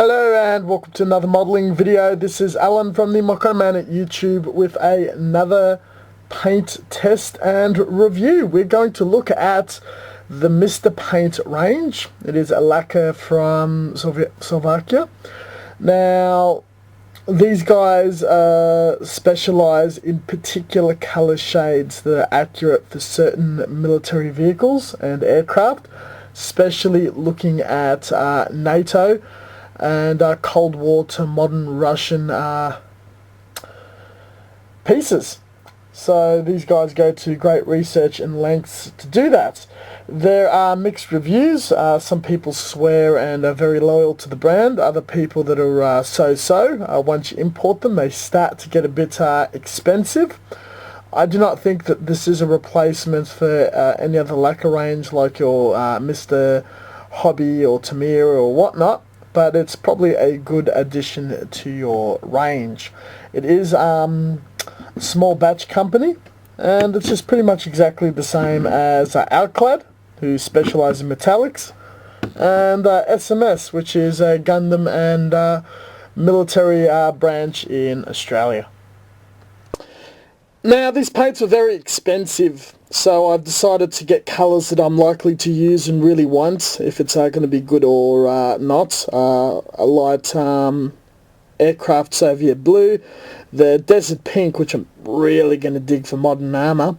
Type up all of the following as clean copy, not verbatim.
Hello and welcome to another modelling video. This is Alan from the Moco Man at YouTube with another paint test and review. We're going to look at the Mr. Paint range. It is a lacquer from Slovakia. Now these guys specialise in particular colour shades that are accurate for certain military vehicles and aircraft, especially looking at NATO and Cold War to modern Russian pieces. So these guys go to great research and lengths to do that. There are mixed reviews. Some people swear and are very loyal to the brand. Other people that are so-so. Once you import them, they start to get a bit expensive. I do not think that this is a replacement for any other lacquer range like your Mr. Hobby or Tamir or whatnot, but it's probably a good addition to your range. It is a small batch company, and it's just pretty much exactly the same as Outclad, who specialise in metallics, and SMS, which is a Gundam and military branch in Australia. Now these paints are very expensive, so I've decided to get colours that I'm likely to use and really want, if it's going to be good or not. A light aircraft Soviet blue, the desert pink, which I'm really going to dig for modern armour,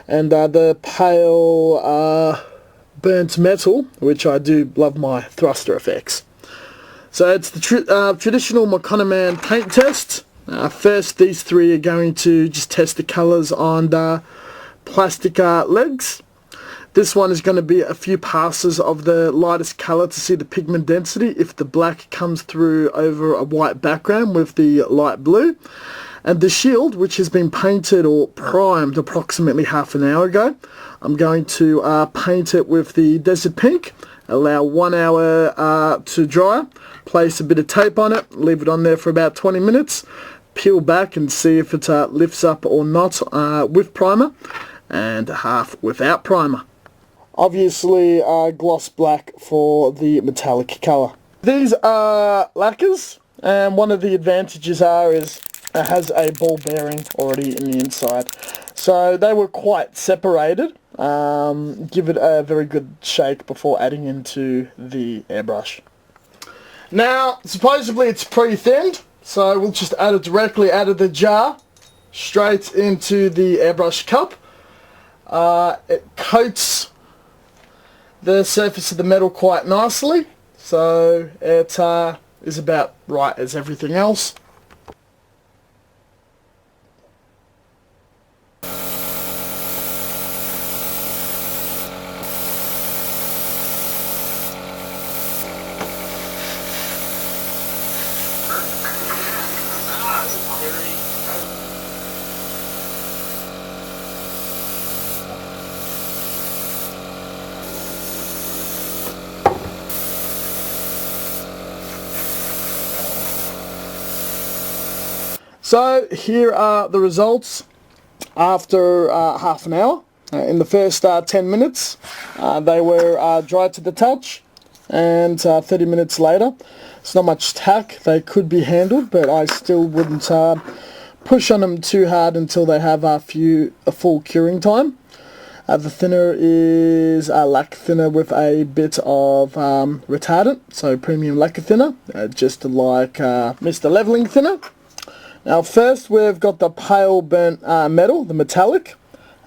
and the pale burnt metal, which I do love my thruster effects. So it's the traditional Moco Man paint test. First, these three are going to just test the colours on the plastic legs. This one is going to be a few passes of the lightest colour to see the pigment density if the black comes through over a white background with the light blue. And the shield, which has been painted or primed approximately half an hour ago, I'm going to paint it with the desert pink, allow 1 hour to dry, place a bit of tape on it, leave it on there for about 20 minutes, peel back and see if it lifts up or not with primer, and half without primer. Obviously gloss black for the metallic colour. These are lacquers, and one of the advantages is it has a ball bearing already in the inside. So they were quite separated. Give it a very good shake before adding into the airbrush. Now supposedly it's pre-thinned, so we'll just add it directly out of the jar straight into the airbrush cup. It coats the surface of the metal quite nicely, so it is about right as everything else. So here are the results after half an hour. In the first 10 minutes they were dry to the touch, and 30 minutes later it's not much tack. They could be handled, but I still wouldn't push on them too hard until they have a full curing time. The thinner is a lacquer thinner with a bit of retardant, so premium lacquer thinner, just like Mr. Leveling thinner. Now first we've got the pale burnt metal, the metallic.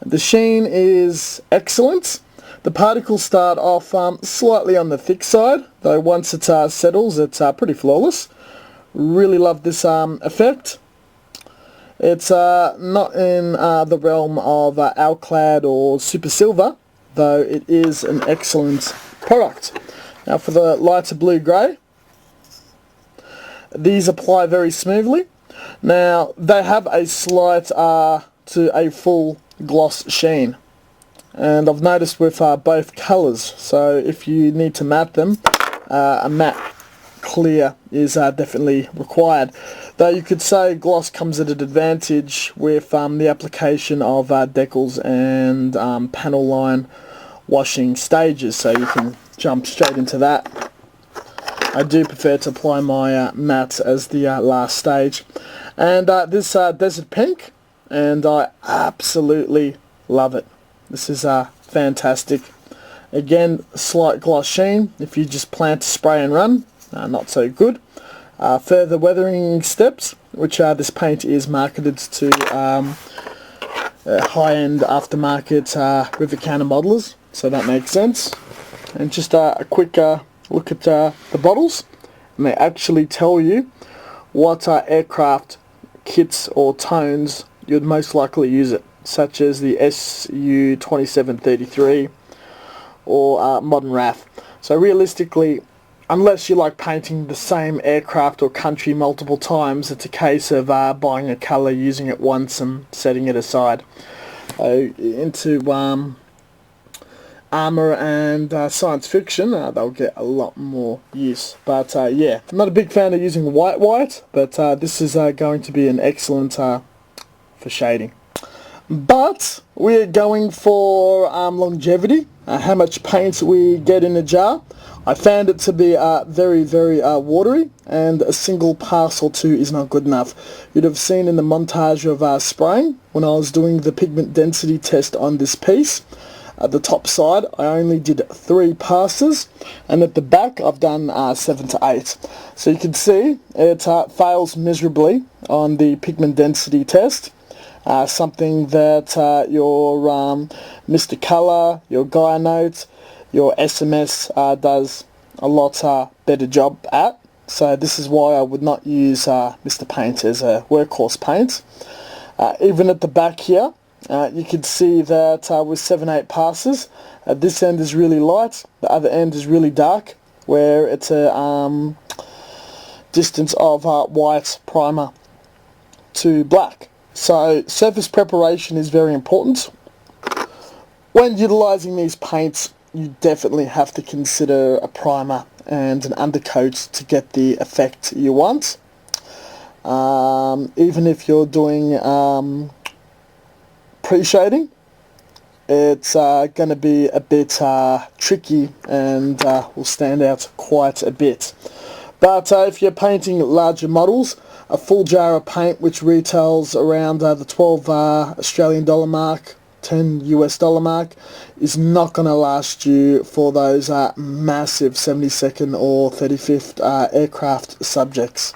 The sheen is excellent. The particles start off slightly on the thick side, though once it settles it's pretty flawless. Really love this effect. It's not in the realm of Outclad or Super Silver, though it is an excellent product. Now for the lighter blue-grey, these apply very smoothly. Now they have a slight to a full gloss sheen, and I've noticed with both colours, so if you need to matte them, a matte clear is definitely required. Though you could say gloss comes at an advantage with the application of decals and panel line washing stages, so you can jump straight into that. I do prefer to apply my matte as the last stage. And this Desert Pink, and I absolutely love it. This is fantastic. Again, slight gloss sheen. If you just plan to spray and run, not so good. Further weathering steps, which this paint is marketed to high-end aftermarket river counter modelers, so that makes sense. And just a quick look at the bottles, and they actually tell you what aircraft kits or tones you'd most likely use it, such as the SU-2733 or Modern RAF. So realistically, unless you like painting the same aircraft or country multiple times, it's a case of buying a colour, using it once and setting it aside. Into armour and science fiction, they'll get a lot more use. But yeah, I'm not a big fan of using white, but this is going to be an excellent for shading. But we're going for longevity, how much paint we get in a jar. I found it to be very, very watery, and a single pass or two is not good enough. You'd have seen in the montage of spraying, when I was doing the pigment density test on this piece, at the top side I only did 3 passes, and at the back I've done 7 to 8. So you can see it fails miserably on the pigment density test. Something that your Mr. Color, your Gaia Note, your SMS does a lot better job at. So this is why I would not use Mr. Paint as a workhorse paint. Even at the back here, you can see that with 7-8 passes, this end is really light, the other end is really dark, where it's a distance of white primer to black. So surface preparation is very important. When utilising these paints, you definitely have to consider a primer and an undercoat to get the effect you want. Even if you're doing pre-shading, it's going to be a bit tricky and will stand out quite a bit. But if you're painting larger models, a full jar of paint, which retails around the 12 Australian dollar mark, 10 US dollar mark, is not going to last you for those massive 72nd or 35th aircraft subjects.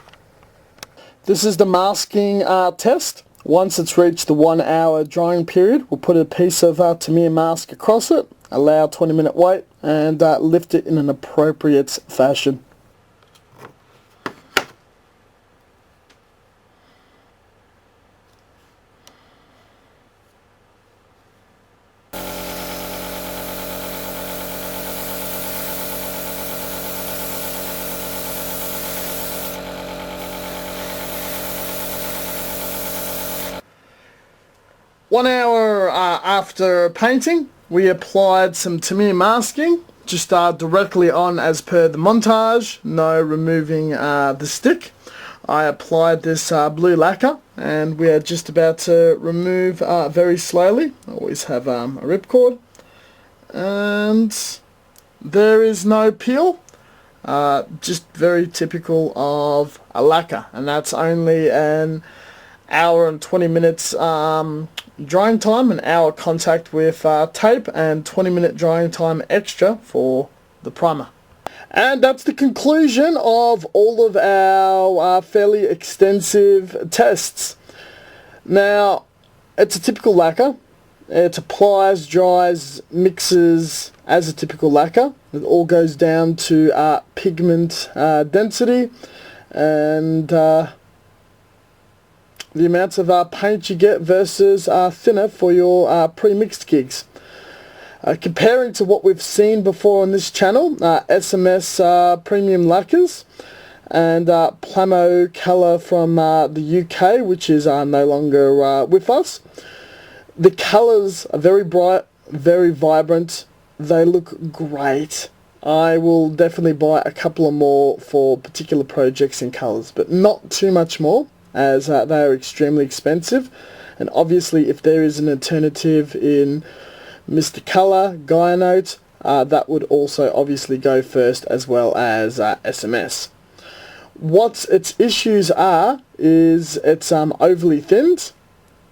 This is the masking test. Once it's reached the 1 hour drying period, we'll put a piece of Tamiya mask across it, allow 20-minute wait, and lift it in an appropriate fashion. One hour after painting, we applied some Tamiya masking, just directly on as per the montage, no removing the stick. I applied this blue lacquer, and we are just about to remove very slowly. I always have a ripcord, and there is no peel. Just very typical of a lacquer, and that's only an hour and 20 minutes drying time, an hour contact with tape, and 20-minute drying time extra for the primer. And that's the conclusion of all of our fairly extensive tests. Now, it's a typical lacquer. It applies, dries, mixes as a typical lacquer. It all goes down to pigment density and the amounts of paint you get versus thinner for your pre-mixed gigs. Comparing to what we've seen before on this channel, SMS premium lacquers and Plamo colour from the UK, which is no longer with us. The colours are very bright, very vibrant, they look great. I will definitely buy a couple of more for particular projects in colours, but not too much more, as they are extremely expensive. And obviously if there is an alternative in Mr. Color, Gaia Note, that would also obviously go first, as well as SMS. What its issues are is it's overly thinned.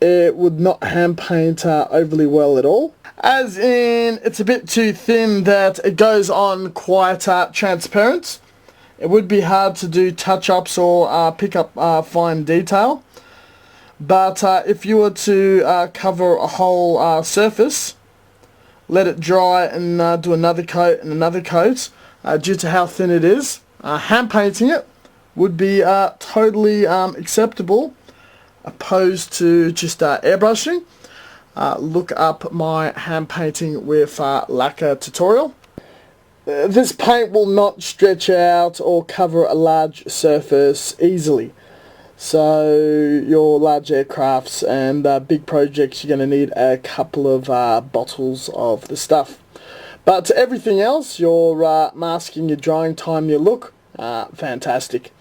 It would not hand paint overly well at all. As in, it's a bit too thin that it goes on quite transparent. It would be hard to do touch-ups or pick up fine detail. But if you were to cover a whole surface, let it dry and do another coat and another coat, due to how thin it is, hand painting it would be totally acceptable, opposed to just airbrushing. Look up my hand painting with lacquer tutorial. This paint will not stretch out or cover a large surface easily. So your large aircrafts and big projects, you're going to need a couple of bottles of the stuff. But to everything else, your masking, your drying time, your look, fantastic.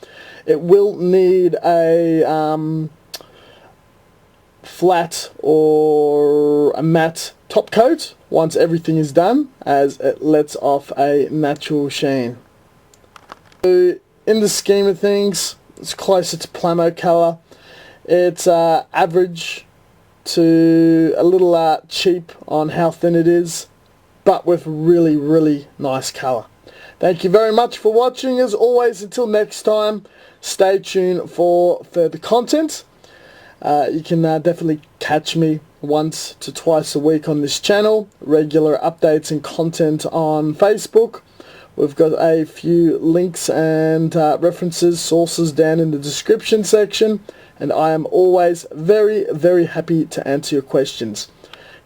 It will need a flat or a matte top coat once everything is done, as it lets off a natural sheen. So in the scheme of things, it's closer to plamo colour. It's average to a little cheap on how thin it is, but with really, really nice colour. Thank you very much for watching. As always, until next time, stay tuned for further content. You can definitely catch me once to twice a week on this channel. Regular updates and content on Facebook. We've got a few links and references, sources down in the description section. And I am always very, very happy to answer your questions.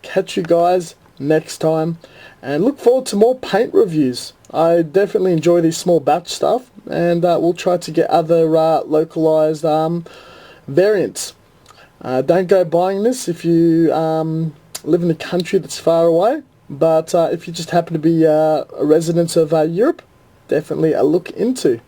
Catch you guys next time. And look forward to more paint reviews. I definitely enjoy these small batch stuff. And we'll try to get other localized variants. Don't go buying this if you live in a country that's far away, but if you just happen to be a resident of Europe, definitely a look into.